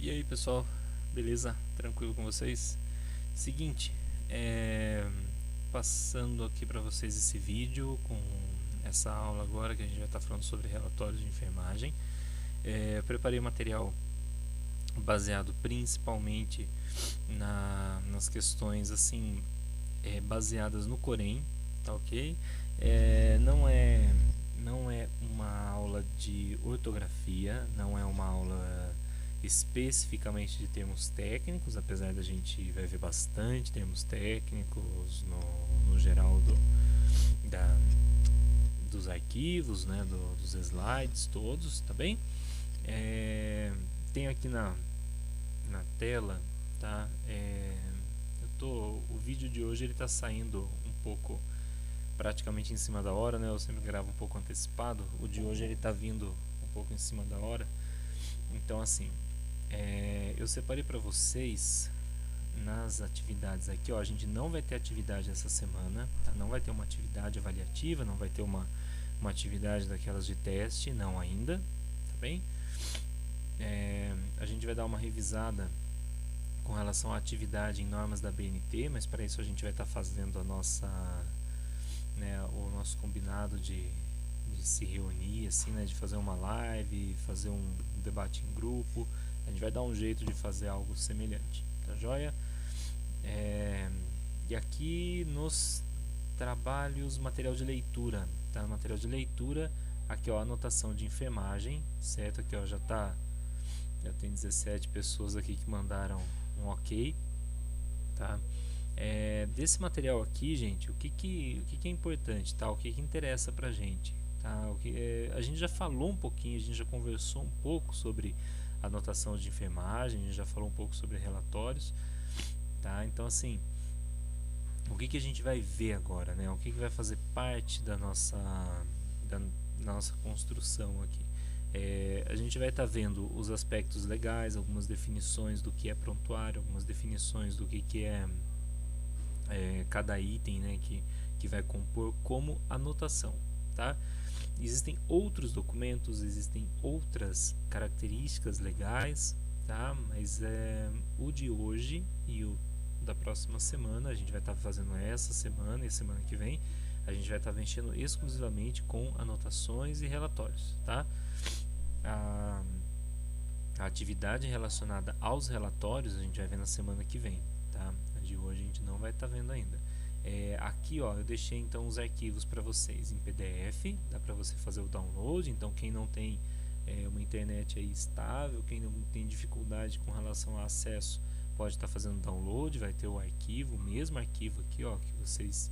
E aí pessoal, beleza? Tranquilo com vocês? Seguinte, passando aqui para vocês esse vídeo com essa aula agora que a gente vai estar falando sobre relatórios de enfermagem. Eu preparei material baseado principalmente nas questões assim baseadas no Corém, tá ok? Não é uma aula de ortografia, não é uma aula especificamente de termos técnicos, apesar da gente vai ver bastante termos técnicos no geral dos arquivos, né, dos slides todos, tá bem? Tem aqui na tela, tá? O vídeo de hoje ele está saindo um pouco praticamente em cima da hora, né? Eu sempre gravo um pouco antecipado. O de hoje ele está vindo um pouco em cima da hora. Então assim, eu separei para vocês nas atividades aqui, ó, a gente não vai ter atividade essa semana, tá? Não vai ter uma atividade avaliativa, não vai ter uma atividade daquelas de teste, não ainda, tá bem? A gente vai dar uma revisada com relação à atividade em normas da BNT, mas para isso a gente vai estar fazendo a nossa, né, o nosso combinado de se reunir, assim, né, de fazer uma live, fazer um debate em grupo. A gente vai dar um jeito de fazer algo semelhante, tá joia? E aqui nos trabalhos, material de leitura, tá? Material de leitura, aqui ó, anotação de enfermagem, certo? Aqui ó, já tem 17 pessoas aqui que mandaram um ok, tá? Desse material aqui, gente, o que é importante, tá? O que interessa pra gente, tá? A gente já falou um pouquinho, a gente já conversou um pouco sobre anotação de enfermagem, a gente já falou um pouco sobre relatórios, tá? Então assim, o que a gente vai ver agora, né? O que vai fazer parte da nossa construção aqui? A gente vai estar vendo os aspectos legais, algumas definições do que é prontuário, algumas definições do que é cada item, né, que vai compor como anotação, tá? Existem outros documentos, existem outras características legais, tá? Mas o de hoje e o da próxima semana, a gente vai estar fazendo essa semana e semana que vem, a gente vai estar mexendo exclusivamente com anotações e relatórios, tá? A atividade relacionada aos relatórios a gente vai ver na semana que vem, tá? A de hoje a gente não vai estar vendo ainda. Aqui ó, eu deixei então os arquivos para vocês em PDF, dá para você fazer o download. Então quem não tem uma internet aí estável, quem não tem dificuldade com relação ao acesso, pode estar fazendo download, vai ter o arquivo, o mesmo arquivo aqui ó, que vocês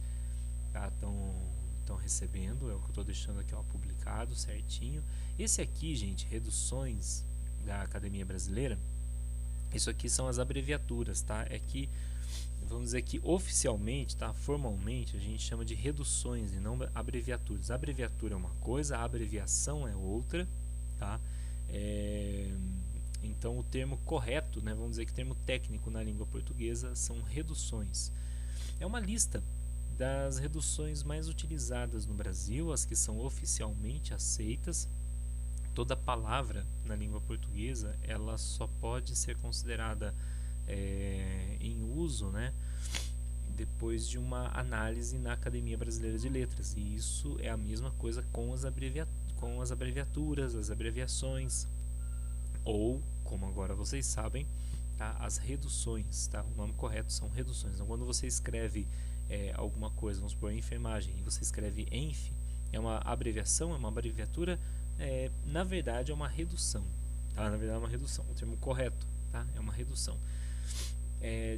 estão recebendo, é o que eu estou deixando aqui ó, publicado certinho. Esse aqui, gente, reduções da Academia Brasileira, isso aqui são as abreviaturas, tá? Vamos dizer que oficialmente, tá? Formalmente, a gente chama de reduções e não abreviaturas. Abreviatura é uma coisa, a abreviação é outra, tá? Então o termo correto, né? Vamos dizer que o termo técnico na língua portuguesa são reduções. É uma lista das reduções mais utilizadas no Brasil, as que são oficialmente aceitas. Toda palavra na língua portuguesa ela só pode ser considerada em uso, né, depois de uma análise na Academia Brasileira de Letras, e isso é a mesma coisa com as abreviaturas, as abreviações, ou, como agora vocês sabem, tá, as reduções, tá? O nome correto são reduções. Então quando você escreve alguma coisa, vamos supor enfermagem, e você escreve ENF, é uma abreviação, é uma abreviatura, na verdade é uma redução, tá? Na verdade é uma redução, o termo correto, tá? É uma redução.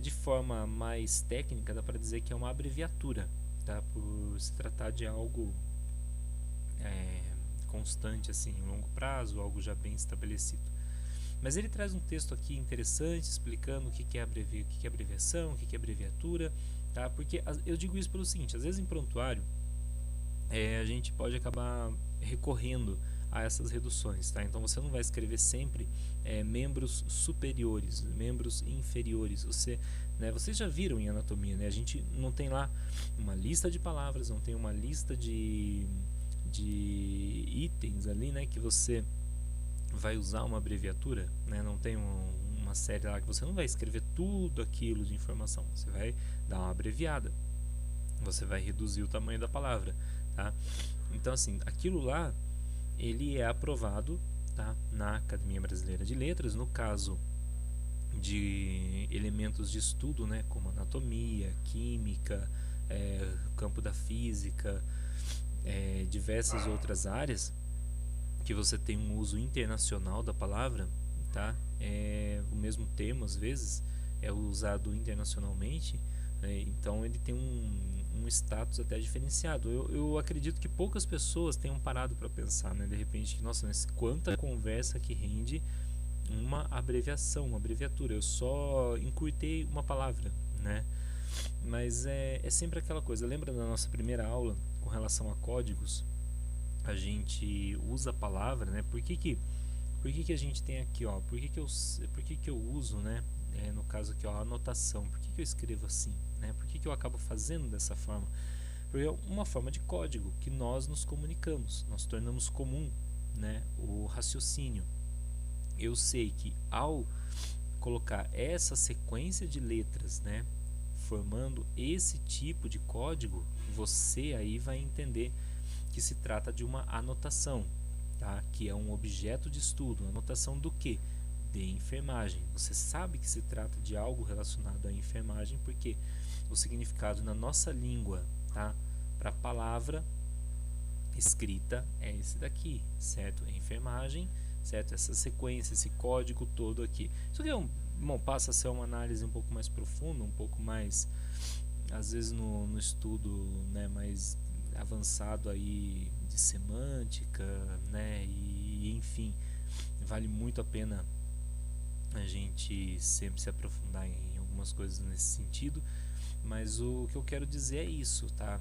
De forma mais técnica, dá para dizer que é uma abreviatura, tá? Por se tratar de algo constante, assim, em longo prazo, algo já bem estabelecido. Mas ele traz um texto aqui interessante, explicando o que é abreviação, o que é abreviatura, tá? Porque eu digo isso pelo seguinte, às vezes em prontuário, a gente pode acabar recorrendo a essas reduções, tá? Então você não vai escrever sempre membros superiores, membros inferiores. Vocês já viram em anatomia, né? A gente não tem lá uma lista de palavras, não tem uma lista de itens ali, né? Que você vai usar uma abreviatura, né? Não tem uma série lá que você não vai escrever tudo aquilo de informação, você vai dar uma abreviada, você vai reduzir o tamanho da palavra, tá? Então assim, aquilo lá ele é aprovado, tá, na Academia Brasileira de Letras, no caso de elementos de estudo, né, como anatomia, química, campo da física, diversas outras áreas que você tem um uso internacional da palavra, tá? O mesmo termo às vezes é usado internacionalmente, então ele tem um status até diferenciado. Eu acredito que poucas pessoas tenham parado para pensar, né? De repente, que nossa, mas quanta conversa que rende uma abreviação, uma abreviatura. Eu só encurtei uma palavra, né? Mas é sempre aquela coisa. Lembra da nossa primeira aula com relação a códigos? A gente usa a palavra, né? Por que a gente tem aqui, ó? Por que que eu uso, né? No caso aqui, ó, a anotação. Por que eu escrevo assim, né? Por que eu acabo fazendo dessa forma? Porque é uma forma de código que nós nos comunicamos, nós tornamos comum, né, o raciocínio. Eu sei que ao colocar essa sequência de letras, né, formando esse tipo de código, você aí vai entender que se trata de uma anotação, tá? Que é um objeto de estudo. Anotação do que? De enfermagem. Você sabe que se trata de algo relacionado à enfermagem porque o significado na nossa língua, tá, para a palavra escrita é esse daqui, certo? Enfermagem, certo? Essa sequência, esse código todo aqui. Isso aqui bom, passa a ser uma análise um pouco mais profunda, um pouco mais, às vezes no estudo, né, mais avançado aí de semântica, né, e enfim, vale muito a pena a gente sempre se aprofundar em algumas coisas nesse sentido, mas o que eu quero dizer é isso, tá?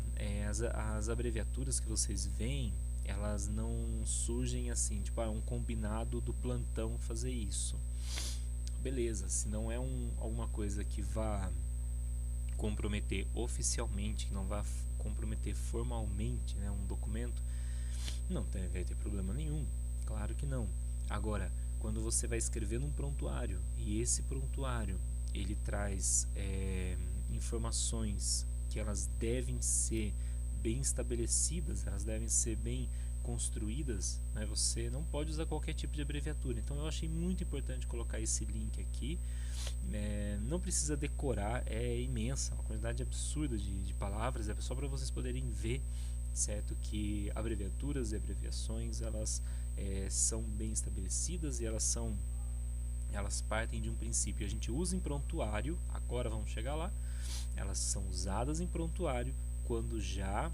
As abreviaturas que vocês veem, elas não surgem assim, tipo, um combinado do plantão fazer isso. Beleza, se não é alguma coisa que vá comprometer oficialmente, que não vá comprometer formalmente, né, um documento, não vai ter problema nenhum, claro que não. Agora, quando você vai escrever num prontuário e esse prontuário ele traz informações que elas devem ser bem estabelecidas, elas devem ser bem construídas, né? Você não pode usar qualquer tipo de abreviatura. Então eu achei muito importante colocar esse link aqui. Não precisa decorar, é imensa, uma quantidade absurda de palavras, é só para vocês poderem ver, certo, que abreviaturas e abreviações elas são bem estabelecidas e elas partem de um princípio. A gente usa em prontuário, agora vamos chegar lá, elas são usadas em prontuário quando já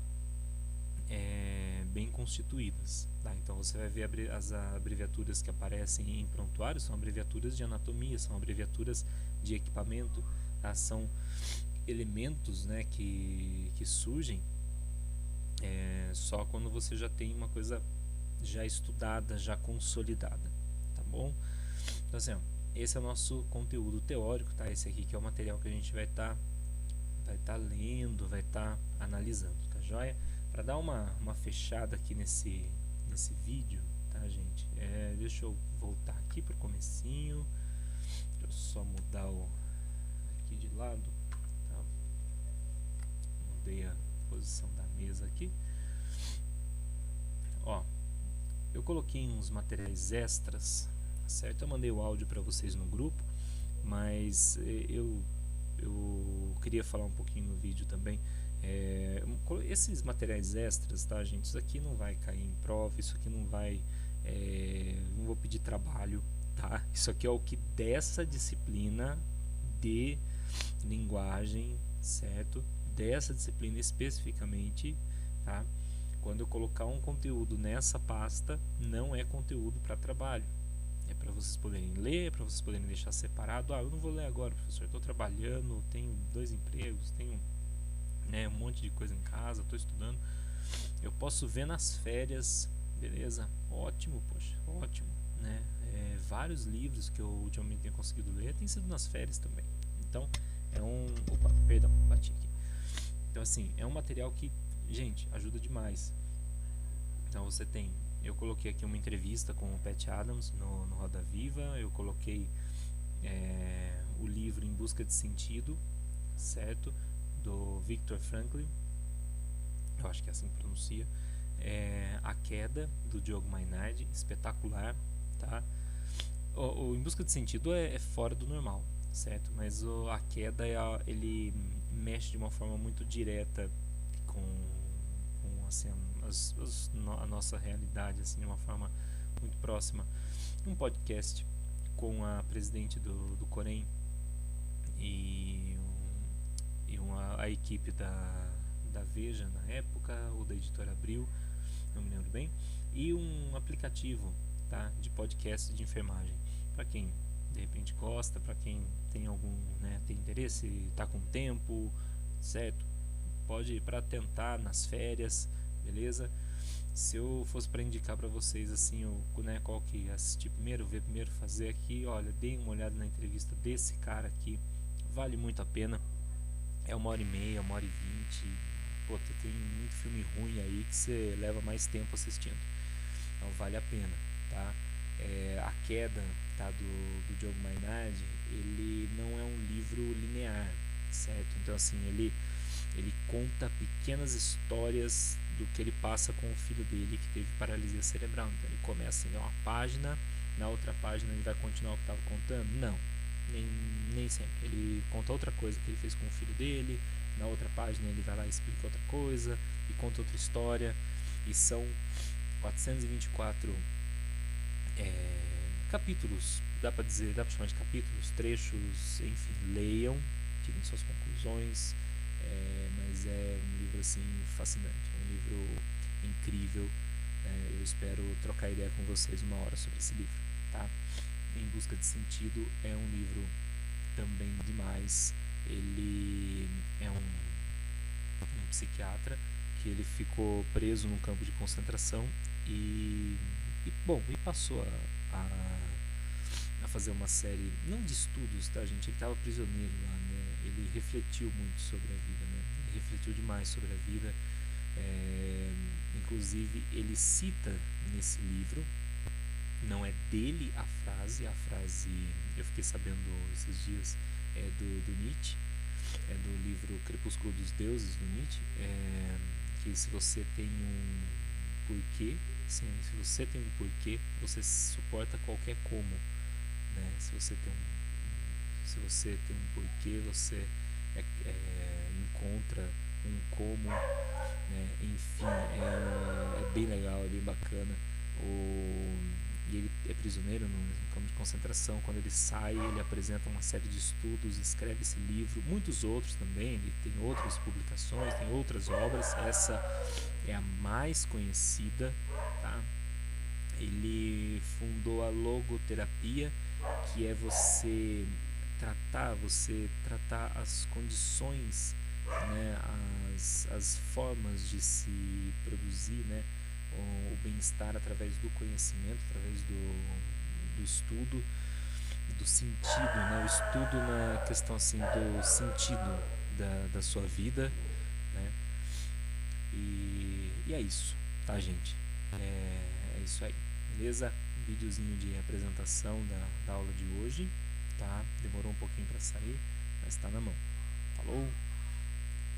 bem constituídas, tá? Então você vai ver as abreviaturas que aparecem em prontuário são abreviaturas de anatomia, são abreviaturas de equipamento, tá? São elementos, né, que surgem só quando você já tem uma coisa já estudada, já consolidada, tá bom? Então assim, ó, esse é o nosso conteúdo teórico, tá? Esse aqui que é o material que a gente vai estar lendo, vai estar analisando, tá joia? Para dar uma fechada aqui nesse vídeo, tá, gente? Deixa eu voltar aqui pro comecinho. Deixa eu só mudar aqui de lado, tá? Mudei a posição da mesa aqui. Ó, eu coloquei uns materiais extras, certo? Eu mandei o áudio para vocês no grupo, mas eu queria falar um pouquinho no vídeo também. Esses materiais extras, tá, gente? Isso aqui não vai cair em prova, isso aqui não vai, não vou pedir trabalho, tá? Isso aqui é o que dessa disciplina de linguagem, certo? Dessa disciplina especificamente, tá? Quando eu colocar um conteúdo nessa pasta, não é conteúdo para trabalho. É para vocês poderem ler, para vocês poderem deixar separado. Eu não vou ler agora, professor, estou trabalhando, tenho 2 empregos, tenho um monte de coisa em casa, estou estudando. Eu posso ver nas férias, beleza? Ótimo, poxa, ótimo, né? Vários livros que eu ultimamente tenho conseguido ler tem sido nas férias também. Então, opa, perdão, bati aqui. Então, assim, é um material que, gente, ajuda demais. Então, eu coloquei aqui uma entrevista com o Pat Adams no Roda Viva, eu coloquei o livro Em Busca de Sentido, certo? Do Viktor Frankl, eu acho que é assim que pronuncia. A Queda, do Diogo Mainardi, espetacular, tá? O Em Busca de Sentido é fora do normal, certo? Mas A Queda ele mexe de uma forma muito direta com assim, a nossa realidade, assim, de uma forma muito próxima. Um podcast com a presidente do Corém e a equipe da Veja na época, ou da Editora Abril, não me lembro bem, e um aplicativo, tá, de podcast de enfermagem. Para quem de repente gosta, para quem tem algum, né, tem interesse, está com tempo, certo? Pode ir para tentar nas férias, beleza? Se eu fosse para indicar para vocês assim, qual que assistir primeiro, ver primeiro, fazer aqui, olha, deem uma olhada na entrevista desse cara aqui, vale muito a pena. É 1h30, 1h20. Pô, tem muito filme ruim aí que você leva mais tempo assistindo, então vale a pena, tá? A Queda, tá, do Diogo Mainardi, ele não é um livro linear, certo? Então assim, ele conta pequenas histórias do que ele passa com o filho dele que teve paralisia cerebral. Então ele começa em uma página, na outra página ele vai continuar o que estava contando? Não, nem sempre. Ele conta outra coisa que ele fez com o filho dele, na outra página ele vai lá e explica outra coisa e conta outra história, e são 424 capítulos, dá para chamar de capítulos, trechos, enfim, leiam, tirem suas conclusões. Mas é um livro assim fascinante, um livro incrível. Eu espero trocar ideia com vocês uma hora sobre esse livro, tá? Em Busca de Sentido é um livro também demais. Ele é um psiquiatra que ele ficou preso num campo de concentração e passou a fazer uma série, não de estudos, tá, gente? Ele estava prisioneiro lá, né? Ele refletiu muito sobre a vida, né? Ele refletiu demais sobre a vida. Inclusive, ele cita nesse livro, não é dele a frase eu fiquei sabendo esses dias, é do Nietzsche, é do livro Crepúsculo dos Deuses, do Nietzsche, que se você tem um porquê, se você tem um porquê, você suporta qualquer como, né? Se você tem um porquê, você encontra um como, né? Enfim, é bem legal, é bem bacana. E ele é prisioneiro no campo de concentração. Quando ele sai, ele apresenta uma série de estudos, escreve esse livro, muitos outros também. Ele tem outras publicações, tem outras obras. Essa é a mais conhecida, tá? Ele fundou a logoterapia, que é você tratar as condições, né, as formas de se produzir, né, o bem-estar através do conhecimento, através do estudo, do sentido, né, o estudo na questão assim do sentido da sua vida, né, e é isso, tá, gente? É isso aí, beleza? Um videozinho de apresentação da aula de hoje, tá? Demorou um pouquinho para sair, mas tá na mão. Falou!